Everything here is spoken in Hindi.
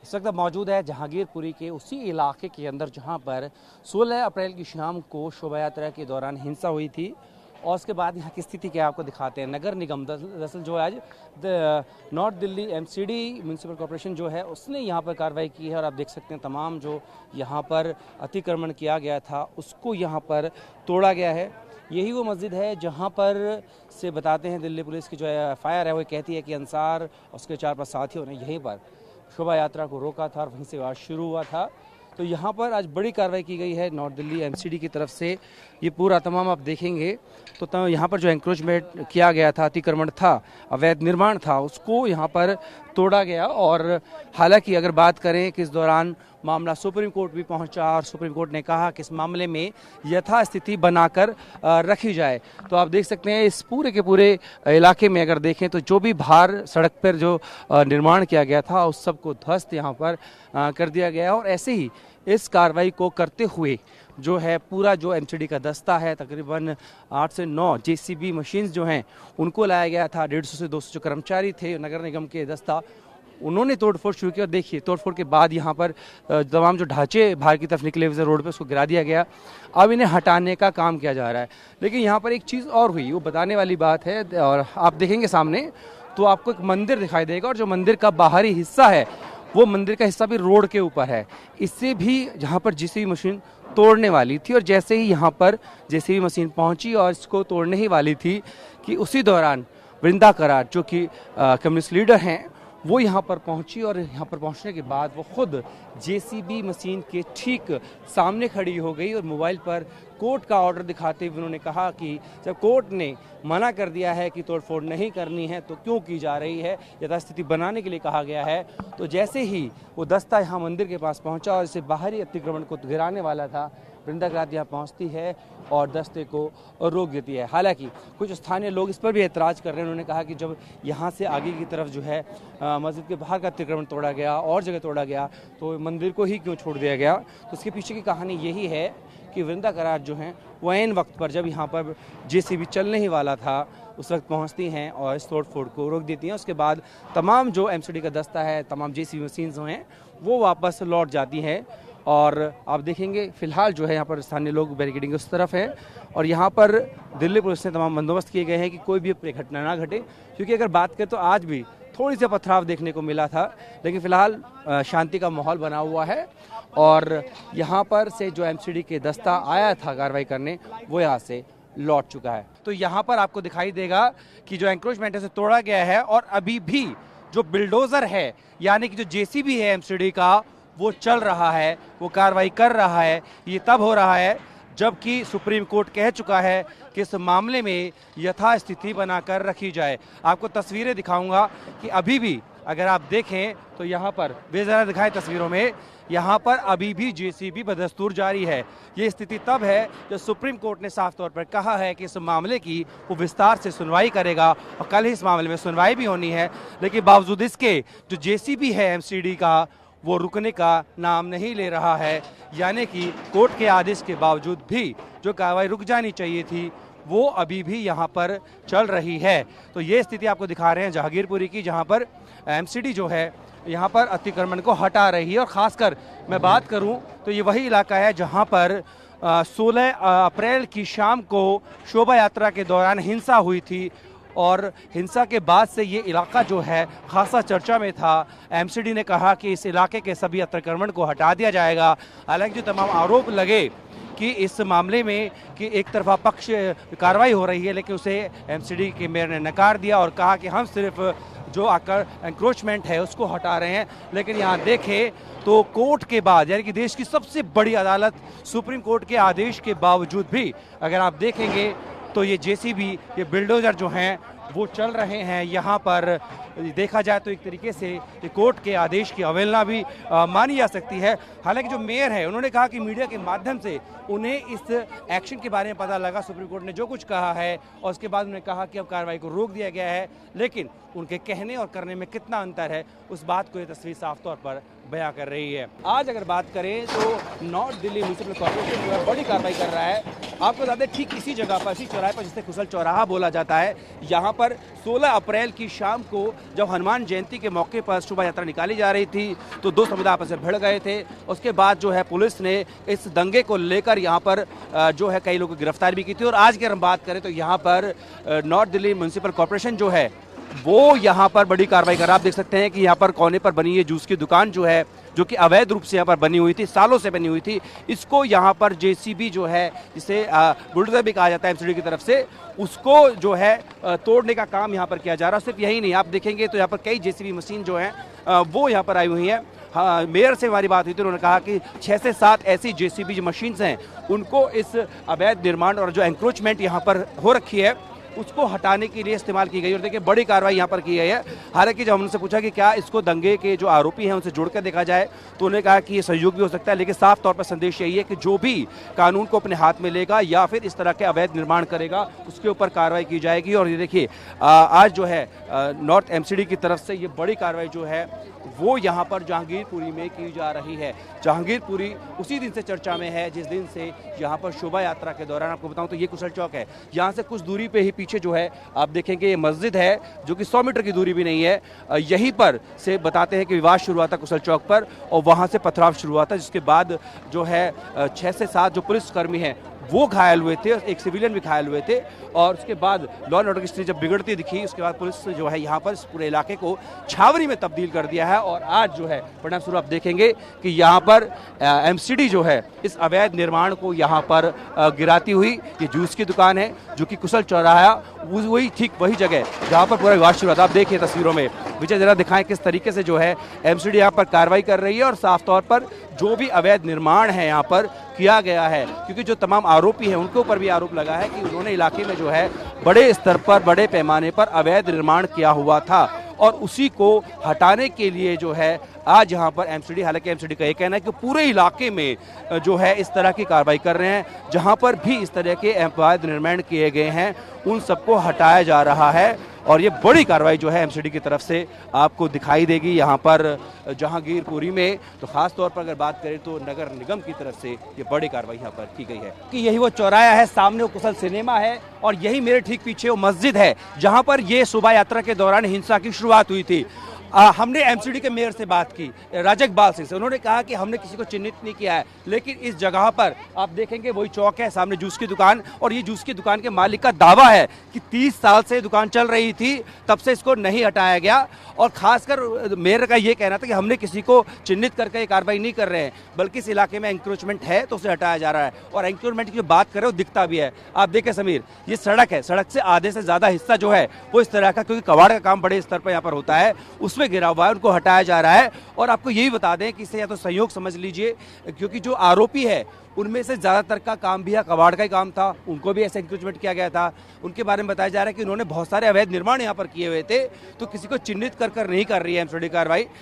इस वक्त मौजूद है जहांगीरपुरी के उसी इलाके के अंदर जहां पर 16 अप्रैल की शाम को शोभा यात्रा के दौरान हिंसा हुई थी। और उसके बाद यहाँ की स्थिति क्या आपको दिखाते हैं। नगर निगम दरअसल जो है आज north Delhi MCD municipal corporation जो है उसने यहाँ पर कार्रवाई की है और आप देख सकते हैं तमाम जो यहाँ पर अतिक्रमण किया गया था उसको यहाँ पर तोड़ा गया है। यही वो मस्जिद है जहाँ पर से बताते हैं दिल्ली पुलिस की जो एफआईआर है वो कहती है कि अंसार और उसके 4-5 साथियों ने यहीं पर शोभा यात्रा को रोका था और वहीं से विवाद शुरू हुआ था। तो यहाँ पर आज बड़ी कार्रवाई की गई है नॉर्थ दिल्ली एमसीडी की तरफ से। ये पूरा तमाम आप देखेंगे तो यहाँ पर जो एंक्रोचमेंट किया गया था, अतिक्रमण था, अवैध निर्माण था, उसको यहाँ पर तोड़ा गया। और हालांकि अगर बात करें कि इस दौरान मामला सुप्रीम कोर्ट भी पहुंचा और सुप्रीम कोर्ट ने कहा कि इस मामले में यथास्थिति बनाकर रखी जाए। तो आप देख सकते हैं इस पूरे के पूरे इलाके में अगर देखें तो जो भी बाहर सड़क पर जो निर्माण किया गया था उस सब को ध्वस्त यहाँ पर कर दिया गया। और ऐसे ही इस कार्रवाई को करते हुए जो है पूरा जो एमसीडी का दस्ता है तकरीबन 8 से 9 जेसीबी मशीन्स जो हैं उनको लाया गया था। 150 से 200 जो कर्मचारी थे नगर निगम के दस्ता उन्होंने तोड़फोड़ शुरू की। और देखिए तोड़फोड़ के बाद यहाँ पर तमाम जो ढांचे बाहर की तरफ निकले हुए रोड पे उसको गिरा दिया गया। अब इन्हें हटाने का काम किया जा रहा है। लेकिन यहाँ पर एक चीज़ और हुई वो बताने वाली बात है और आप देखेंगे सामने तो आपको एक मंदिर दिखाई देगा और जो मंदिर का बाहरी हिस्सा है वो मंदिर का हिस्सा भी रोड के ऊपर है। इससे भी जहाँ पर जेसीबी मशीन तोड़ने वाली थी और जैसे ही यहाँ पर जेसीबी मशीन पहुँची और इसको तोड़ने ही वाली थी कि उसी दौरान वृंदा करार जो कि कम्युनिस्ट लीडर हैं वो यहाँ पर पहुंची। और यहाँ पर पहुंचने के बाद वो खुद जेसीबी मशीन के ठीक सामने खड़ी हो गई और मोबाइल पर कोर्ट का ऑर्डर दिखाते हुए उन्होंने कहा कि जब कोर्ट ने मना कर दिया है कि तोड़फोड़ नहीं करनी है तो क्यों की जा रही है, यथास्थिति बनाने के लिए कहा गया है। तो जैसे ही वो दस्ता यहाँ मंदिर के पास पहुँचा और इसे बाहरी अतिक्रमण को गिराने वाला था, वृंदा करार यहाँ पहुँचती है और दस्ते को रोक देती है। हालांकि कुछ स्थानीय लोग इस पर भी एतराज़ कर रहे हैं। उन्होंने कहा कि जब यहाँ से आगे की तरफ जो है मस्जिद के बाहर का अतिक्रमण तोड़ा गया और जगह तोड़ा गया तो मंदिर को ही क्यों छोड़ दिया गया। तो उसके पीछे की कहानी यही है कि वृंदा करार जो हैं वो ऐन वक्त पर जब यहाँ पर जेसीबी चलने ही वाला था उस वक्त पहुँचती हैं और इस तोड़फोड़ को रोक देती हैं। उसके बाद तमाम जो एमसीडी का दस्ता है, तमाम जेसीबी मशीन जो हैं वो वापस लौट जाती हैं। और आप देखेंगे फिलहाल जो है यहाँ पर स्थानीय लोग बैरिकेडिंग उस तरफ है और यहाँ पर दिल्ली पुलिस ने तमाम बंदोबस्त किए गए हैं कि कोई भी घटना ना घटे। क्योंकि अगर बात करें तो आज भी थोड़ी सी पथराव देखने को मिला था, लेकिन फिलहाल शांति का माहौल बना हुआ है। और यहाँ पर से जो एमसीडी के दस्ता आया था कार्रवाई करने वो यहाँ से लौट चुका है। तो यहाँ पर आपको दिखाई देगा कि जो एंक्रोचमेंट है उसे तोड़ा गया है और अभी भी जो बिल्डोजर है यानी कि जो जेसीबी है एमसीडी का वो चल रहा है, वो कार्रवाई कर रहा है। ये तब हो रहा है जबकि सुप्रीम कोर्ट कह चुका है कि इस मामले में यथास्थिति बनाकर रखी जाए। आपको तस्वीरें दिखाऊंगा कि अभी भी अगर आप देखें तो यहाँ पर वे ज़रा दिखाएं तस्वीरों में, यहाँ पर अभी भी जेसीबी बदस्तूर जारी है। ये स्थिति तब है जब सुप्रीम कोर्ट ने साफ तौर पर कहा है कि इस मामले की वो विस्तार से सुनवाई करेगा और कल ही इस मामले में सुनवाई भी होनी है। लेकिन बावजूद इसके जो जेसीबी है एमसीडी का वो रुकने का नाम नहीं ले रहा है। यानी कि कोर्ट के आदेश के बावजूद भी जो कार्रवाई रुक जानी चाहिए थी वो अभी भी यहाँ पर चल रही है। तो ये स्थिति आपको दिखा रहे हैं जहांगीरपुरी की, जहाँ पर एमसीडी जो है यहाँ पर अतिक्रमण को हटा रही है। और ख़ासकर मैं बात करूँ तो ये वही इलाका है जहाँ पर 16 अप्रैल की शाम को शोभा यात्रा के दौरान हिंसा हुई थी और हिंसा के बाद से ये इलाका जो है खासा चर्चा में था। एमसीडी ने कहा कि इस इलाके के सभी अतिक्रमण को हटा दिया जाएगा। हालांकि जो तमाम आरोप लगे कि इस मामले में कि एक तरफा पक्ष कार्रवाई हो रही है, लेकिन उसे एमसीडी के मेयर ने नकार दिया और कहा कि हम सिर्फ जो आकर एंक्रोचमेंट है उसको हटा रहे हैं। लेकिन यहाँ देखें तो कोर्ट के बाद यानी कि देश की सबसे बड़ी अदालत सुप्रीम कोर्ट के आदेश के बावजूद भी अगर आप देखेंगे तो ये जेसीबी, ये बिल्डोजर जो हैं वो चल रहे हैं। यहाँ पर देखा जाए तो एक तरीके से कोर्ट के आदेश की अवहेलना भी मानी जा सकती है। हालांकि जो मेयर है उन्होंने कहा कि मीडिया के माध्यम से उन्हें इस एक्शन के बारे में पता लगा, सुप्रीम कोर्ट ने जो कुछ कहा है और उसके बाद उन्होंने कहा कि अब कार्रवाई को रोक दिया गया है। लेकिन उनके कहने और करने में कितना अंतर है उस बात को ये तस्वीर साफ तौर पर बयां कर रही है। आज अगर बात करें तो नॉर्थ दिल्ली म्यूनसिपल कॉर्पोरेशन जो है बड़ी कार्रवाई कर रहा है आपको बता दें ठीक इसी जगह पर, इसी चौराहे पर जिसे कुशल चौराहा बोला जाता है, यहाँ पर 16 अप्रैल की शाम को जब हनुमान जयंती के मौके पर शोभा यात्रा निकाली जा रही थी तो दो समुदाय आपस में भिड़ गए थे। उसके बाद जो है पुलिस ने इस दंगे को लेकर यहाँ पर जो है कई लोगों की गिरफ्तार भी की थी। और आज की हम बात करें तो यहाँ पर नॉर्थ दिल्ली म्युनिसिपल कॉर्पोरेशन जो है वो यहाँ पर बड़ी कार्रवाई कर रहा है। आप देख सकते हैं कि यहाँ पर कोने पर बनी ये जूस की दुकान जो है, जो कि अवैध रूप से यहाँ पर बनी हुई थी, सालों से बनी हुई थी, इसको यहाँ पर जेसीबी जो है, जिसे बुलडोजर भी कहा जाता है एमसीडी की तरफ से, उसको जो है तोड़ने का काम यहाँ पर किया जा रहा है। सिर्फ यही नहीं, आप देखेंगे तो यहाँ पर कई जेसीबी मशीन जो है वो यहाँ पर आई हुई है। हाँ, मेयर से हमारी बात हुई थी, उन्होंने कहा कि 6 से 7 ऐसी जेसीबी जो मशीन्स हैं उनको इस अवैध निर्माण और जो एंक्रोचमेंट यहाँ पर हो रखी है उसको हटाने के लिए इस्तेमाल की गई। और देखिए बड़ी कार्रवाई यहाँ पर की गई है। हालांकि जब हमने पूछा कि क्या इसको दंगे के जो आरोपी हैं उनसे जोड़कर देखा जाए तो उन्होंने कहा कि ये सहयोग भी हो सकता है, लेकिन साफ तौर पर संदेश यही है कि जो भी कानून को अपने हाथ में लेगा या फिर इस तरह के अवैध निर्माण करेगा उसके ऊपर कार्रवाई की जाएगी। और ये देखिए आज जो है नॉर्थ एमसीडी की तरफ से ये बड़ी कार्रवाई जो है वो यहाँ पर जहांगीरपुरी में की जा रही है। जहांगीरपुरी उसी दिन से चर्चा में है जिस दिन से यहाँ पर शोभा यात्रा के दौरान, आपको बताऊं तो ये कुशल चौक है, यहाँ से कुछ दूरी पे ही पीछे जो है आप देखेंगे ये मस्जिद है जो कि 100 मीटर की दूरी भी नहीं है। यहीं पर से बताते हैं कि विवाद शुरू हुआ था कुशल चौक पर और वहाँ से पथराव शुरू हुआ था, जिसके बाद जो है 6 से 7 जो पुलिसकर्मी हैं वो घायल हुए थे, एक सिविलियन भी घायल हुए थे। और उसके बाद लॉ एंड ऑर्डर की स्थिति जब बिगड़ती दिखी उसके बाद पुलिस जो है यहाँ पर इस पूरे इलाके को छावनी में तब्दील कर दिया है। और आज जो है परिणाम स्वरूप आप देखेंगे कि यहाँ पर एमसीडी जो है इस अवैध निर्माण को यहाँ पर गिराती हुई, ये जूस की दुकान है जो कि कुशल चौराहा वही ठीक वही जगह जहाँ पर पूरा विवाद शुरू हुआ था। आप देखिए तस्वीरों में, विजय जरा दिखाएं किस तरीके से जो है एमसीडी यहाँ पर कार्रवाई कर रही है और साफ तौर पर जो भी अवैध निर्माण है यहाँ पर किया गया है, क्योंकि जो तमाम आरोपी हैं उनके ऊपर भी आरोप लगा है कि उन्होंने इलाके में जो है बड़े स्तर पर बड़े पैमाने पर अवैध निर्माण किया हुआ था और उसी को हटाने के लिए जो है आज यहाँ पर एमसीडी, हालांकि एमसीडी का ये कहना है कि पूरे इलाके में जो है इस तरह की कार्रवाई कर रहे हैं, जहाँ पर भी इस तरह के अवैध निर्माण किए गए हैं उन सबको हटाया जा रहा है। और ये बड़ी कार्रवाई जो है एमसीडी की तरफ से आपको दिखाई देगी यहाँ पर जहांगीरपुरी में। तो खास तौर पर अगर बात करें तो नगर निगम की तरफ से ये बड़ी कार्रवाई यहाँ पर की गई है कि यही वो चौराहा है, सामने वो कुशल सिनेमा है और यही मेरे ठीक पीछे वो मस्जिद है जहाँ पर ये शोभा यात्रा के दौरान हिंसा की शुरुआत हुई थी। हमने एमसीडी के मेयर से बात की, राजा इकबाल सिंह से, उन्होंने कहा कि हमने किसी को चिन्हित नहीं किया है, लेकिन इस जगह पर आप देखेंगे वही चौक है, सामने जूस की दुकान, और ये जूस की दुकान के मालिक का दावा है कि 30 साल से दुकान चल रही थी, तब से इसको नहीं हटाया गया। और खासकर मेयर का ये कहना था कि हमने किसी को चिन्हित करके कार्रवाई नहीं कर रहे हैं, बल्कि इस इलाके में एंक्रोचमेंट है तो उसे हटाया जा रहा है। और एंक्रोचमेंट की जो बात करें वो दिखता भी है। आप देखें समीर, ये सड़क है, सड़क से आधे से ज्यादा हिस्सा जो है वो इस तरह का, क्योंकि कबाड़ का काम बड़े स्तर पर यहाँ पर होता है, उसमें गिरा हुआ है, उनको हटाया जा रहा है। और आपको यही बता दें कि इसे या तो संयोग समझ लीजिए, क्योंकि जो आरोपी है उनमें से ज्यादातर का काम भी कबाड़ का ही काम था, उनको भी ऐसे इंक्रोचमेंट किया गया था। उनके बारे में बताया जा रहा है कि उन्होंने बहुत सारे अवैध निर्माण यहाँ पर किए हुए थे, तो किसी को चिन्हित कर नहीं कर रही है एमसीडी कार्रवाई।